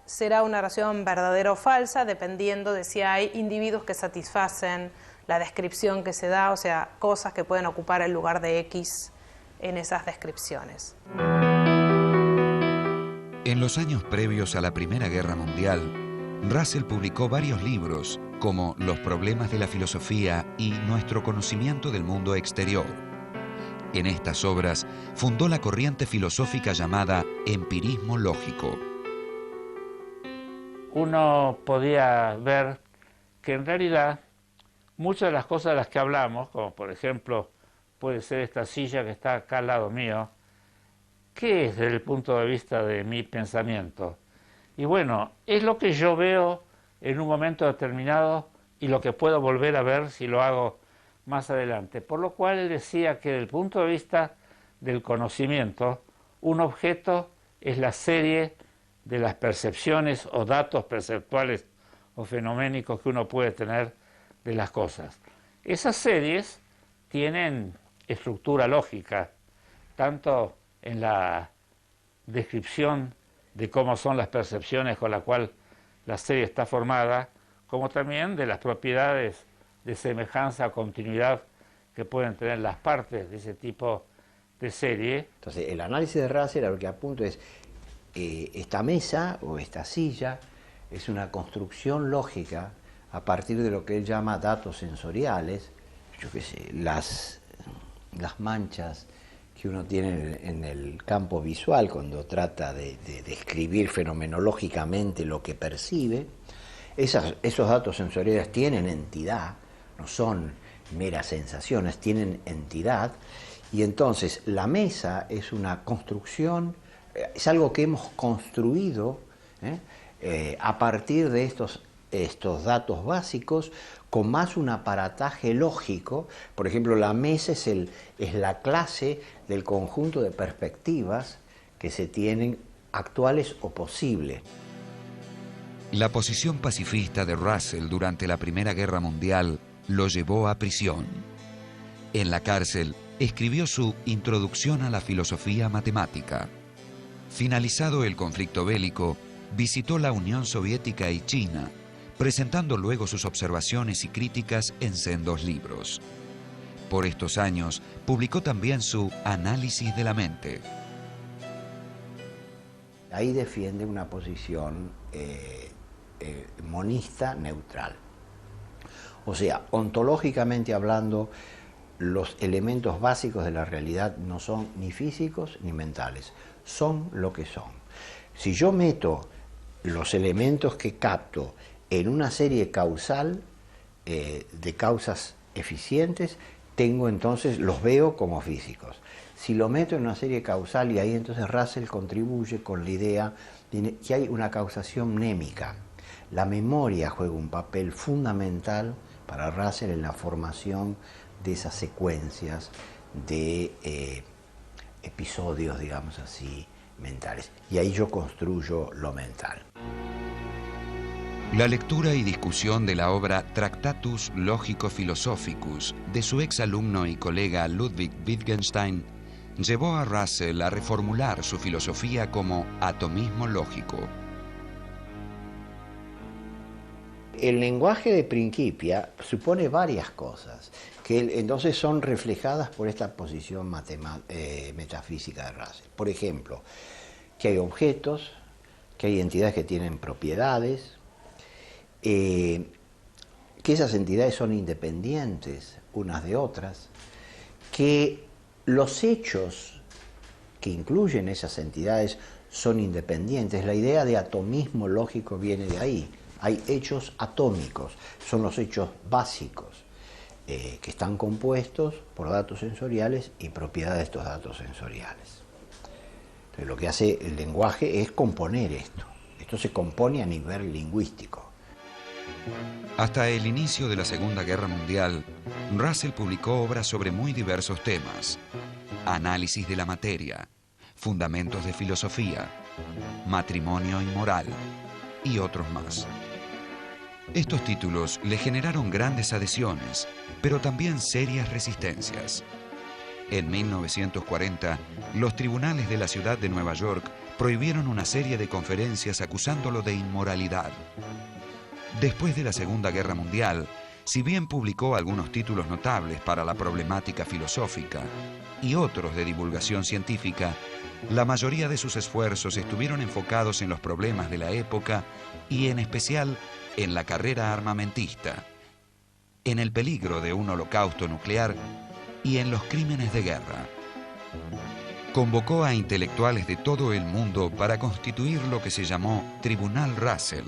será una oración verdadera o falsa, dependiendo de si hay individuos que satisfacen la descripción que se da, o sea, cosas que pueden ocupar el lugar de X en esas descripciones. En los años previos a la Primera Guerra Mundial, Russell publicó varios libros como Los problemas de la filosofía y Nuestro conocimiento del mundo exterior. En estas obras fundó la corriente filosófica llamada empirismo lógico. Uno podía ver que en realidad muchas de las cosas de las que hablamos, como por ejemplo puede ser esta silla que está acá al lado mío, ¿qué es desde el punto de vista de mi pensamiento? Y bueno, es lo que yo veo en un momento determinado y lo que puedo volver a ver si lo hago más adelante. Por lo cual él decía que desde el punto de vista del conocimiento, un objeto es la serie de las percepciones o datos perceptuales o fenoménicos que uno puede tener de las cosas. Esas series tienen estructura lógica, tanto en la descripción de cómo son las percepciones con la cual la serie está formada, como también de las propiedades de semejanza o continuidad que pueden tener las partes de ese tipo de serie. Entonces, el análisis de Russell a lo que apunto es esta mesa o esta silla es una construcción lógica a partir de lo que él llama datos sensoriales, yo qué sé, las manchas que uno tiene en el campo visual cuando trata de describir fenomenológicamente lo que percibe. Esos datos sensoriales tienen entidad, no son meras sensaciones, tienen entidad, y entonces la mesa es una construcción, es algo que hemos construido a partir de estos datos básicos, con más un aparataje lógico. Por ejemplo, la mesa es la clase del conjunto de perspectivas que se tienen actuales o posibles. La posición pacifista de Russell durante la Primera Guerra Mundial lo llevó a prisión. En la cárcel escribió su Introducción a la filosofía matemática. Finalizado el conflicto bélico, visitó la Unión Soviética y China, presentando luego sus observaciones y críticas en sendos libros. Por estos años, publicó también su Análisis de la mente. Ahí defiende una posición monista neutral. O sea, ontológicamente hablando, los elementos básicos de la realidad no son ni físicos ni mentales, son lo que son. Si yo meto los elementos que capto en una serie causal de causas eficientes, los veo como físicos. Si lo meto en una serie causal, y ahí entonces Russell contribuye con la idea de que hay una causación mnémica. La memoria juega un papel fundamental para Russell en la formación de esas secuencias de episodios, digamos así, mentales. Y ahí yo construyo lo mental. La lectura y discusión de la obra Tractatus Logico-Philosophicus de su exalumno y colega Ludwig Wittgenstein llevó a Russell a reformular su filosofía como atomismo lógico. El lenguaje de Principia supone varias cosas que entonces son reflejadas por esta posición metafísica de Russell. Por ejemplo, que hay objetos, que hay entidades que tienen propiedades, que esas entidades son independientes unas de otras, que los hechos que incluyen esas entidades son independientes. La idea de atomismo lógico viene de ahí. Hay hechos atómicos, son los hechos básicos, que están compuestos por datos sensoriales y propiedades de estos datos sensoriales. Entonces, lo que hace el lenguaje es componer esto. Esto se compone a nivel lingüístico. Hasta el inicio de la Segunda Guerra Mundial, Russell publicó obras sobre muy diversos temas: análisis de la materia, fundamentos de filosofía, matrimonio y moral, y otros más. Estos títulos le generaron grandes adhesiones, pero también serias resistencias. En 1940, los tribunales de la ciudad de Nueva York prohibieron una serie de conferencias acusándolo de inmoralidad. Después de la Segunda Guerra Mundial, si bien publicó algunos títulos notables para la problemática filosófica y otros de divulgación científica, la mayoría de sus esfuerzos estuvieron enfocados en los problemas de la época y en especial en la carrera armamentista, en el peligro de un holocausto nuclear y en los crímenes de guerra. Convocó a intelectuales de todo el mundo para constituir lo que se llamó Tribunal Russell,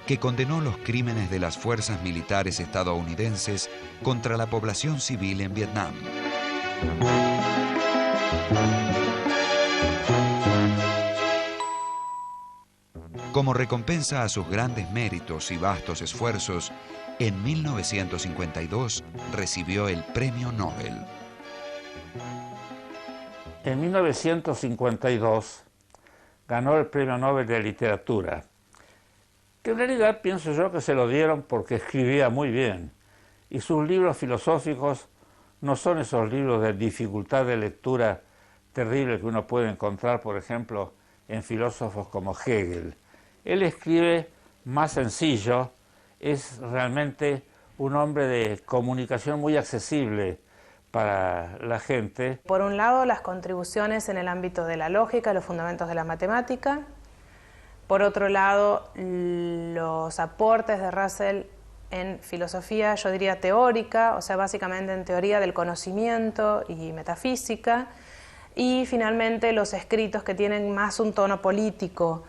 que condenó los crímenes de las fuerzas militares estadounidenses contra la población civil en Vietnam. Como recompensa a sus grandes méritos y vastos esfuerzos, en 1952 recibió el Premio Nobel. En 1952 ganó el Premio Nobel de Literatura, que en realidad pienso yo que se lo dieron porque escribía muy bien, y sus libros filosóficos no son esos libros de dificultad de lectura terrible que uno puede encontrar, por ejemplo, en filósofos como Hegel. Él escribe más sencillo, es realmente un hombre de comunicación muy accesible para la gente. Por un lado, las contribuciones en el ámbito de la lógica, los fundamentos de la matemática. Por otro lado, los aportes de Russell en filosofía, yo diría teórica, o sea, básicamente en teoría del conocimiento y metafísica. Y finalmente los escritos que tienen más un tono político,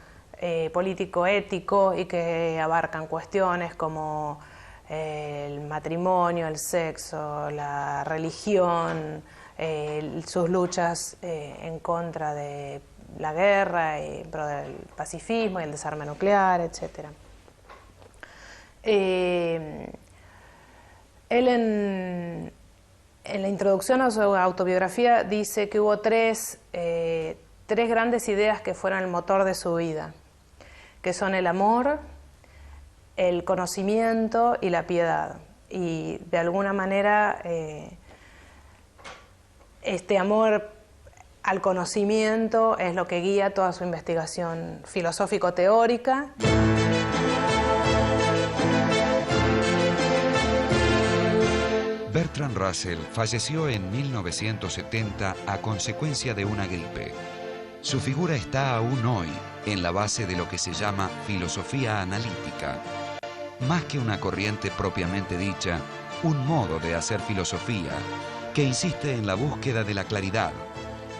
político-ético, y que abarcan cuestiones como el matrimonio, el sexo, la religión, sus luchas en contra de la guerra, en pro del pacifismo y el desarme nuclear, etc. Él en la introducción a su autobiografía dice que hubo tres grandes ideas que fueron el motor de su vida, que son el amor, el conocimiento y la piedad. Y de alguna manera este amor al conocimiento es lo que guía toda su investigación filosófico-teórica. Bertrand Russell falleció en 1970 a consecuencia de una gripe. Su figura está aún hoy en la base de lo que se llama filosofía analítica. Más que una corriente propiamente dicha, un modo de hacer filosofía que insiste en la búsqueda de la claridad,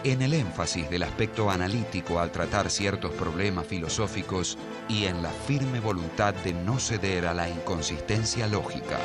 en el énfasis del aspecto analítico al tratar ciertos problemas filosóficos y en la firme voluntad de no ceder a la inconsistencia lógica.